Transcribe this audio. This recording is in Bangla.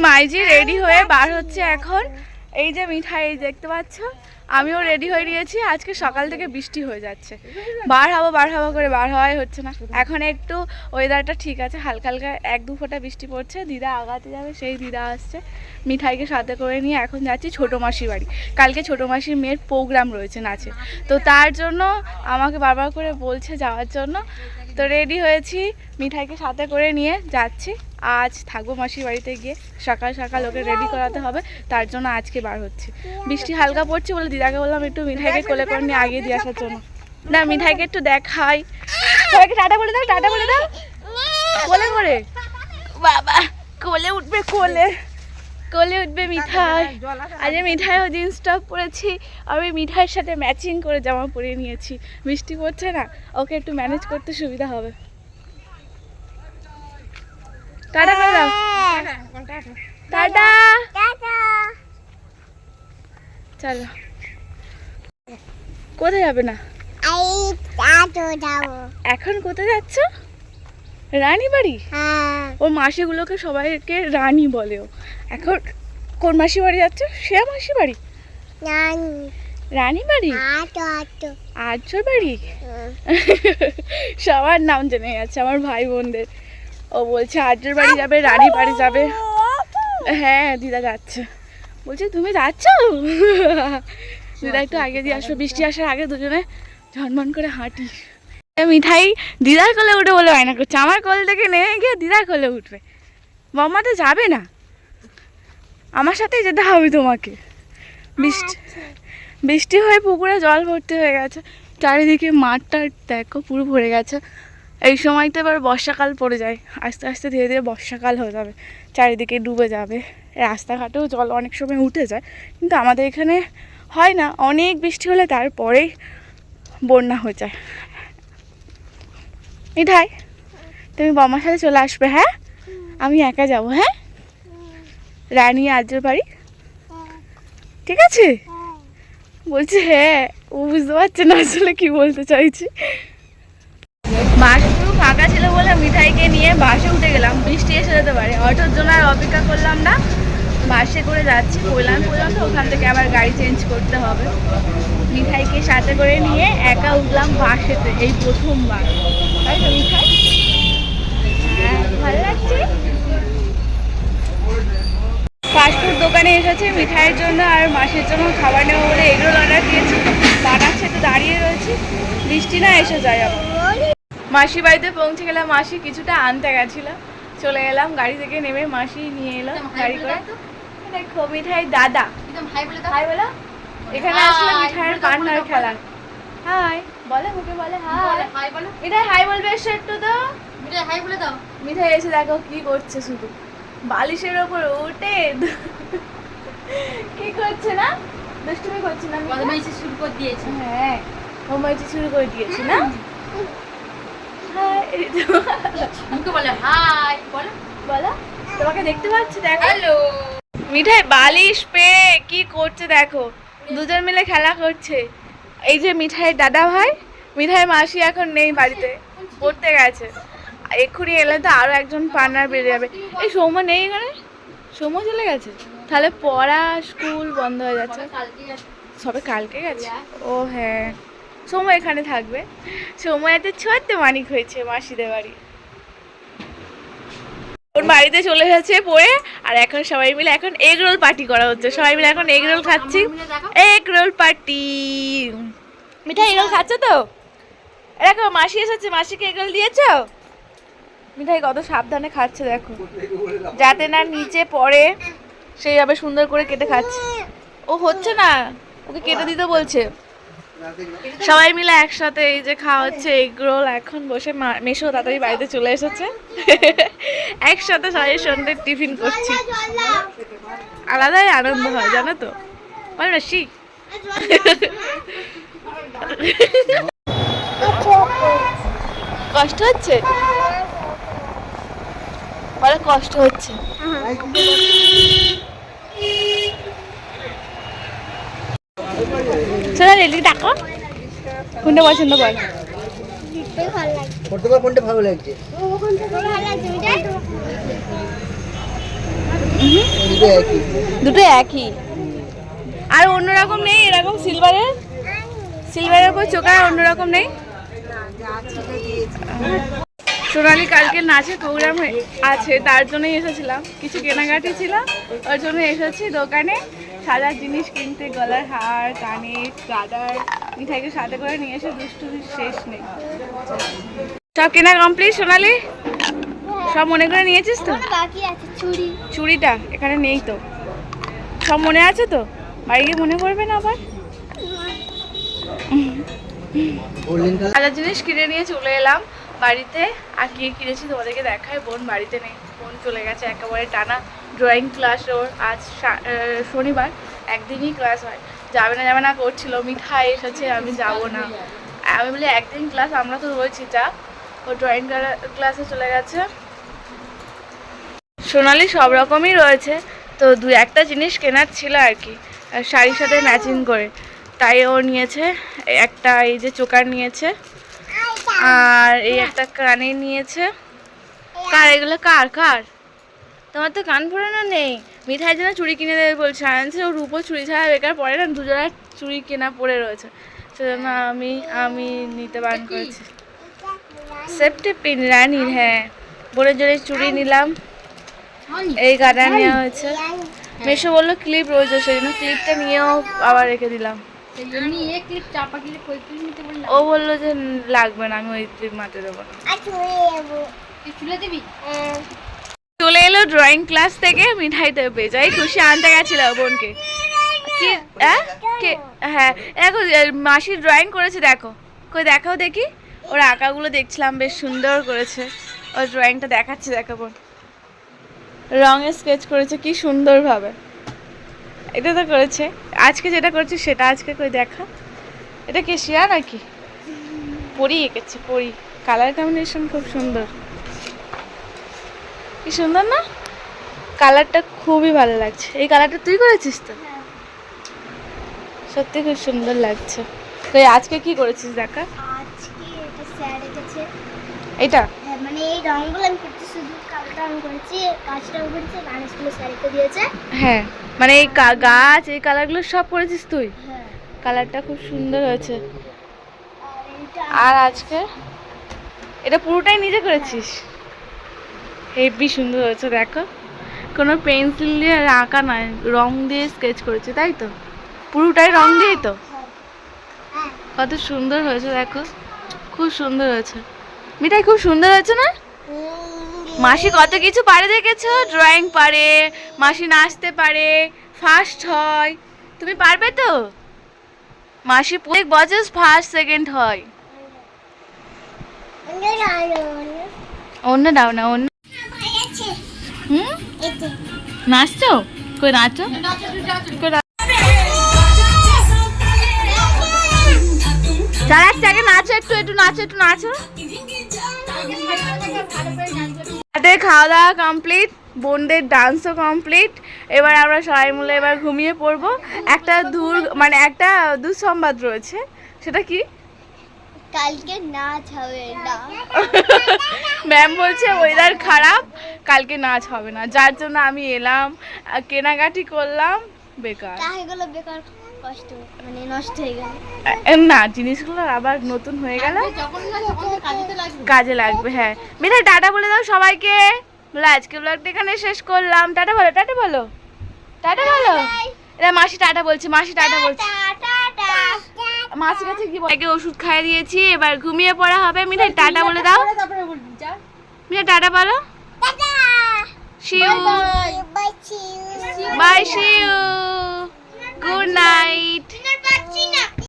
মাইজি রেডি হয়ে বার হচ্ছে এখন। এই যে মিঠাই দেখতে পাচ্ছ, আমিও রেডি হয়ে নিয়েছি। আজকে সকাল থেকে বৃষ্টি হয়ে যাচ্ছে, বার হবো করে বার হওয়াই হচ্ছে না। এখন একটু ওয়েদারটা ঠিক আছে, হালকা হালকা 1-2 ফোঁটা বৃষ্টি পড়ছে। দিদা আগাতে যাবে, সেই দিদা আসছে। মিঠাইকে সাথে করে নিয়ে এখন যাচ্ছি ছোটো মাসির বাড়ি। কালকে ছোটো মাসির মেয়ের প্রোগ্রাম রয়েছে নাচে, তো তার জন্য আমাকে বারবার করে বলছে যাওয়ার জন্য। তো রেডি হয়েছি, মিঠাইকে সাথে করে নিয়ে যাচ্ছি। আজ থাকবো মাসির বাড়িতে গিয়ে, সকাল সকাল ওকে রেডি করাতে হবে, তার জন্য আজকে বার হচ্ছে। বৃষ্টি হালকা পড়ছে বলে দিদাকে বললাম একটু মিঠাইকে কোলে করে নিয়ে আগিয়ে দিয়ে আসার জন্য। না, মিঠাইকে একটু দেখাই। সবাইকে টাটা বলে দাও, টাটা বলে দাও। কোলে করে বাবা, কোলে উঠবে, কোলে উঠবে মিঠাই। আজ মিঠাইও জিন্স টপ পরেছি, আমি মিঠাইয়ের সাথে ম্যাচিং করে জামা পরে নিয়েছি। বৃষ্টি পড়ছে না, ওকে একটু ম্যানেজ করতে সুবিধা হবে। টাটা করে দাও, টাটা। চলো, কোথায় যাবে না এখন? কোথায় যাচ্ছ? রানী বাড়ি? ওর মাসিগুলোকে সবাইকে রানী বলেও। এখন কোন মাসি বাড়ি যাচ্ছে? শ্রেয়া মাসি বাড়ি, রানী বাড়ি, আর্যর বাড়ি। সবার নাম জেনে যাচ্ছে আমার ভাই বোনদের। ও বলছে আর্যর বাড়ি যাবে, রানী বাড়ি যাবে। হ্যাঁ, দিদা যাচ্ছে। বলছে তুমি যাচ্ছ? দিদা একটু আগে দিয়ে আসবে, বৃষ্টি আসার আগে দুজনে ঝনমন করে হাঁটি। মিঠাই দিদার কোলে উঠে বলে বায়না করছে, আমার কোল থেকে নেমে গিয়ে দিদার কোলে উঠবে। মাম্মা তো যাবে না, আমার সাথেই যেতে হবে তোমাকে। বৃষ্টি হয়ে পুকুরে জল ভর্তি হয়ে গেছে, চারিদিকে মাঠটা দেখো পুরো ভরে গেছে। এই সময়তে এবার বর্ষাকাল পড়ে যায়, আস্তে আস্তে ধীরে ধীরে বর্ষাকাল হয়ে যাবে, চারিদিকে ডুবে যাবে। রাস্তাঘাটেও জল অনেক সময় উঠে যায়, কিন্তু আমাদের এখানে হয় না। অনেক বৃষ্টি হলে তারপরেই বন্যা হয়ে যায়। মিঠাই, তুমি বাবার সাথে চলে আসবে। হ্যাঁ, আমি একা যাব। হ্যাঁ, রানী আর্যর বাড়ি, ঠিক আছে? বলছে হ্যাঁ, ও বুঝতে পারছে না আসলে কি বলতে চাইছি। বাস পুরো ফাঁকা ছিল বলে মিঠাইকে নিয়ে বাসে উঠে গেলাম। বৃষ্টি এসে যেতে পারে, অটোর জন্য আর অপেক্ষা করলাম না, বাসে করে যাচ্ছি কল্যাণ পর্যন্ত। ওখান থেকে আবার গাড়ি চেঞ্জ করতে হবে। মিঠাইকে সাথে করে নিয়ে একা উঠলাম বাসেতে, এই প্রথমবার। তাই তো মিঠাই? হ্যাঁ, ভালো লাগছে। ফাস্টফুড দোকানে এসেছে মিঠাইয়ের জন্য আর মাসির জন্য খাবার নেবো বলে এগরোল অর্ডার দিয়েছি। বানাচ্ছে তো দাঁড়িয়ে রয়েছি, বৃষ্টি না এসে যায় আবার। মাসি বাড়িতে পৌঁছে গেলাম, মাসি কিছুটা আনতে গেছিল, চলে গেলাম। গাড়ি থেকে নেমে মাসি নিয়ে এলো গাড়ি করে। দেখো মিঠাই দাদা, হাই বলো। এখানে আসলে মিঠাইয়ের পার্টনার খেলা। হাই বলে, মুখে বলে হাই। মিঠাই হাই বলবে, এসে একটু তো মিঠাই হাই বলে দাও। মিঠাই এসে দেখো কি করছে, শুধু বালিশের ওপর উঠে কি করছে না, দুষ্টুমি করছে না, বদমাইশি শুরু করে দিয়েছে। হ্যাঁ, বদমাইশি শুরু করে দিয়েছে না। মুখে বলে হাই, বলো বলো, তোমাকে দেখতে পাচ্ছি, দেখো। হ্যালো। মিঠাই বালিশ পেয়ে কি করছে দেখো, দুজন মিলে খেলা করছে। এই যে মিঠাইয়ের দাদা ভাই, মিঠাই মাসি এখন নেই বাড়িতে, পড়তে গেছে। এক্ষুনি এলে তো আরো একজন পার্টনার বেড়ে যাবে। এই সৌম্য নেই এখানে, সৌম্য চলে গেছে, তাহলে পড়া স্কুল বন্ধ হয়ে যাচ্ছে। সবে কালকে গেছে। ও হ্যাঁ, সৌম্য এখানে থাকবে। সৌম্য এত ছোট্ট মানিক হয়েছে মাসিদের বাড়ি। ওর বাড়িতে চলে এসেছে পড়ে, আর এখন সবাই মিলে এখন এগ রোল পার্টি করা হচ্ছে। সবাই মিলে এখন এগ রোল খাচ্ছি, এগ রোল পার্টি। মিঠাই এগ রোল খাচ্ছে তো? দেখো মাসি এসেছে, মাসিকে এগ রোল দিয়েছো? মিঠাই কত সাবধানে খাচ্ছে দেখো, যাতে না নিচে পড়ে, সেইভাবে সুন্দর করে কেটে খাচ্ছে। ও হচ্ছে না, ওকে কেটে দিতে বলছে। সবাই মিলে একসাথে এই যে খাওয়া হচ্ছে এগ রোল। এখন বসে মেশো তাড়াতাড়ি বাড়িতে চলে এসেছে, একসাথে সবাই সন্ধ্যে টিফিন করছি। আলাদাই আনন্দ হয় জানো তো, বল রাশি। কষ্ট হচ্ছে, বলে কষ্ট হচ্ছে। চলো রেলি ডাকো, কোনটা পছন্দ বল? কোনটা ভালো লাগছে? দুটো একই। আর অন্যরকম নেই এরকম সিলভারের উপর চোখা অন্যরকম নেই? সোনালি কালকে নাচের প্রোগ্রাম আছে, তার জন্যই এসেছিলাম, কিছু কেনাকাটি ছিল ওর জন্য এসেছি দোকানে সাজার জিনিস কিনতে, গলার হার, কানের, গাডার, মিঠাইকে সাথে করে নিয়ে এসে দুষ্টুমির শেষ নেই। সব কেনা কমপ্লিট সোনালি? সব মনে করে নিয়েছিস তো? চুড়িটা এখানে নেই তো, সব মনে আছে তো? বাড়ি গিয়ে মনে পড়বে না আবার? সাজার জিনিস কিনে নিয়ে চলে এলাম বাড়িতে। আর কি কিনেছি তোমাদেরকে দেখায়। বোন বাড়িতে নেই, বোন চলে গেছে একেবারে টানা ড্রয়িং ক্লাস। ওর আজ শনিবার, একদিনই ক্লাস হয়, যাবে না করছিল। মিঠাই এসেছে, আমি যাব না, আমি বলি একদিন ক্লাস, আমরা তো রয়েছি, যা। ও ড্রয়িং ক্লাসে চলে গেছে। সোনালি সব রকমই রয়েছে, তো দু একটা জিনিস কেনার ছিল আর কি, শাড়ির সাথে ম্যাচিং করে, তাই ও নিয়েছে একটা, এই যে চোকার নিয়েছে, আর এই একটা কানে নিয়েছে। কার এগুলো? কার কার? তোমার তো কান ফোড়ানো নেই। মিঠাই যেন চুড়ি কিনে দেবে বলছে, আনছে। ওর রূপো চুড়ি ছাড়া বেকার পড়ে না, দুজোড়া চুড়ি কেনা পড়ে রয়েছে, সেজন্য আমি নিতে বারণ করেছি। সেফটি পিন রানির, হ্যাঁ, বোনের জন্য চুড়ি নিলাম, এই গাটা নেওয়া হয়েছে। মেশো বললো ক্লিপ রয়েছে, সেই জন্য ক্লিপটা নিয়েও আবার রেখে দিলাম। ও বললো যে লাগবে না, আমি ওই ক্লিপ মাতে দেবো না। চলে এলো ড্রয়িং ক্লাস থেকে, মিঠাই তো বেজাই খুশি, আনতে গেছিল বোনকে। কি হ্যাঁ দেখো মাসি ড্রয়িং করেছে, দেখো কই দেখাও দেখি। ওর আঁকাগুলো দেখছিলাম, বেশ সুন্দর করেছে। ওর ড্রয়িংটা দেখাচ্ছে, দেখো বোন রঙে স্কেচ করেছে কি সুন্দরভাবে। এটা তো করেছে, আজকে যেটা করছে সেটা আজকে কই দেখা। এটা কি শিয়া নাকি? পরি এঁকেছে, পরি। কালার কম্বিনেশন খুব সুন্দর, কি সুন্দর না? কালারটা খুবই ভালো লাগছে। এই কালারটা তুই করেছিস তো? সত্যি খুব সুন্দর লাগছে। তো আজকে কি করেছিস দেখা? আজকে এটা স্যার এঁকেছে। এটা মানে এই রংগুলো আমি করতে, শুধু কালারটা আমি করেছি, কাজটা আমি করেছি, গাছগুলো স্যার এঁকে দিয়েছে। হ্যাঁ, মানে এই গাছ, এই কালারগুলো সব করেছিস তুই? হ্যাঁ, কালারটা খুব সুন্দর হয়েছে। আর আজকে এটা পুরোটাই নিজে করেছিস? হেভি সুন্দর হয়েছে, দেখো কোনো পেন্সিল দিয়ে আঁকা নয়, রং দিয়ে স্কেচ করেছে, তাই তো? পুরোটাই রং দিয়েই তো? কত সুন্দর হয়েছে দেখো, খুব সুন্দর হয়েছে। মিঠাই খুব সুন্দর হয়েছে না? মাসি কত কিছু পারে দেখেছো, ড্রয়িং পারে, মাসি নাচতে পারে, ফার্স্ট হয়। তুমি পারবে তো? মাসি প্রত্যেক বছর ফার্স্ট সেকেন্ড হয়। অন্য দাও না, অন্য। নাচছো? কই নাচো? চালাচ্ছে আগে, নাচো একটু, একটু নাচো। তাদের খাওয়া দাওয়া কমপ্লিট, বোনদের ডান্সও কমপ্লিট। এবার আমরা সবাই মিলে এবার ঘুমিয়ে পড়বো। একটা একটা দুঃসংবাদ রয়েছে, সেটা কি? কালকে নাচ হবে না। ম্যাম বলছে ওয়েদার খারাপ, কালকে নাচ হবে না, যার জন্য আমি এলাম, কেনাকাটি করলাম, বেকার। টাকাগুলো বেকার কষ্ট, মানে নষ্ট হয়ে গেল। না, জিনিসগুলো আবার নতুন হয়ে গেল, কাজে লাগবে। হ্যাঁ, মিঠাই টাটা বলে দাও সবাইকে। বলে আজকে ব্লগটা এখানে শেষ করলাম। টাটা বলো, টাটা বলো, টাটা বলো। এরা মাসি টাটা বলছে, মাসি টাটা বলছে। মাসির কাছে কি বলে, ওষুধ খাইয়ে দিয়েছি, এবার ঘুমিয়ে পড়া হবে। মিঠাই টাটা বলে দাও, মিঠাই টাটা বলো। See you. Bye, see you. Good night.